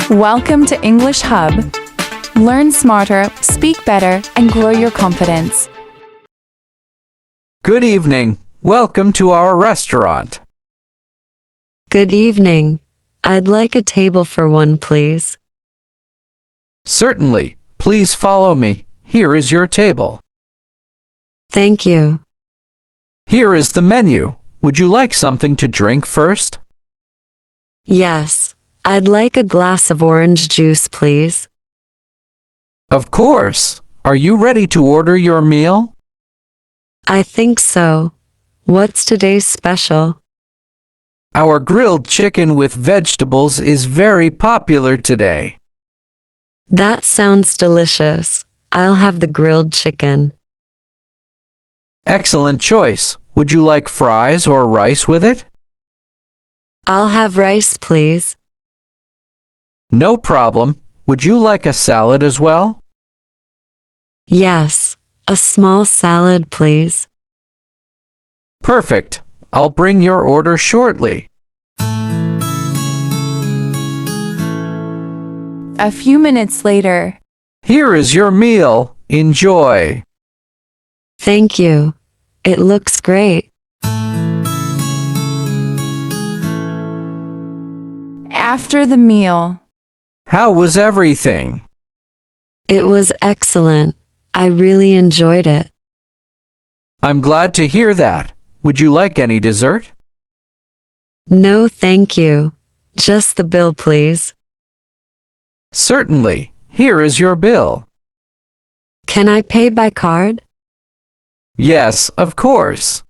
Welcome to English Hub. Learn smarter, speak better, and grow your confidence. Good evening. Welcome to our restaurant. Good evening. I'd like a table for one, please. Certainly. Please follow me. Here is your table. Thank you. Here is the menu. Would you like something to drink first? Yes, I'd like a glass of orange juice, please. Of course. Are you ready to order your meal? I think so. What's today's special? Our grilled chicken with vegetables is very popular today. That sounds delicious. I'll have the grilled chicken. Excellent choice. Would you like fries or rice with it? I'll have rice, please. No problem. Would you like a salad as well? Yes, a small salad, please. Perfect. I'll bring your order shortly. A few minutes later. Here is your meal. Enjoy. Thank you. It looks great. After the meal. How was everything? It was excellent. I really enjoyed it. I'm glad to hear that. Would you like any dessert? No, thank you. Just the bill, please. Certainly. Here is your bill. Can I pay by card? Yes, of course.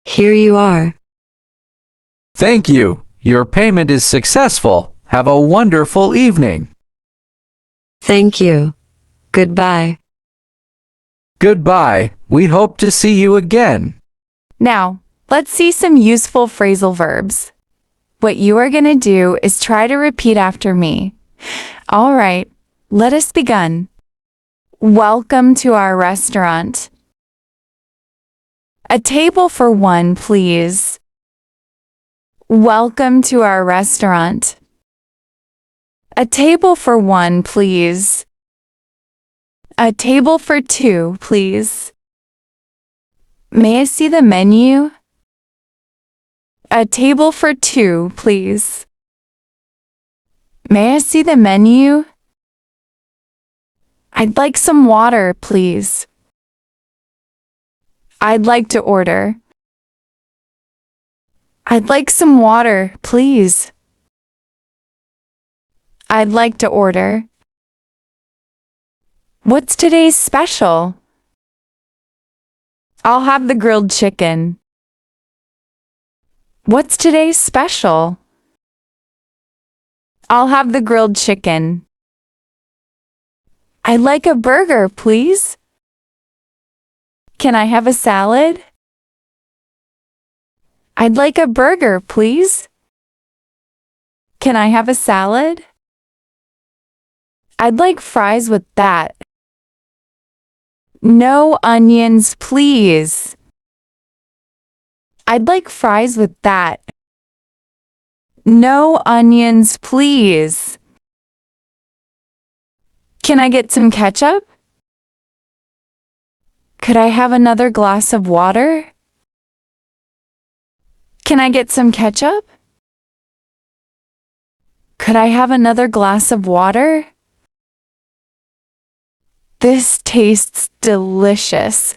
Here you are. Thank you. Your payment is successful. Have a wonderful evening. Thank you. Goodbye. Goodbye. We hope to see you again. Now, let's see some useful phrasal verbs. What you are going to do is try to repeat after me. All right, let us begin. Welcome to our restaurant. A table for one, please. Welcome to our restaurant. A table for one, please. A table for two, please. May I see the menu? A table for two, please. May I see the menu? I'd like some water, please. I'd like to order. I'd like some water, please. I'd like to order. What's today's special? I'll have the grilled chicken. What's today's special? I'll have the grilled chicken. I'd like a burger, please. Can I have a salad? I'd like a burger, please. Can I have a salad? I'd like fries with that. No onions, please. I'd like fries with that. No onions, please. Can I get some ketchup? Could I have another glass of water? Can I get some ketchup? Could I have another glass of water? This tastes delicious.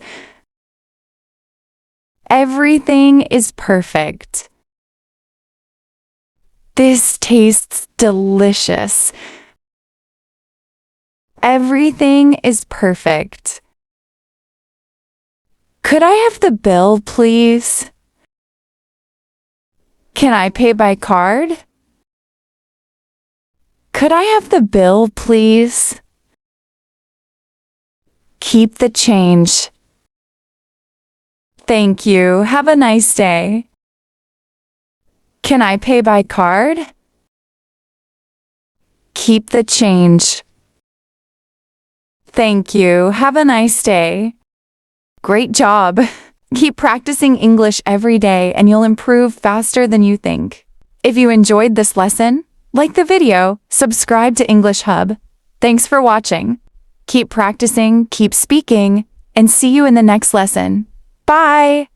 Everything is perfect. This tastes delicious. Everything is perfect. Could I have the bill, please? Can I pay by card? Could I have the bill, please? Keep the change. Thank you. Have a nice day. Can I pay by card? Keep the change. Thank you. Have a nice day. Great job. Keep practicing English every day and you'll improve faster than you think. If you enjoyed this lesson, Like the video, subscribe to English Hub. Thanks for watching. Keep practicing, keep speaking, and see you in the next lesson. Bye!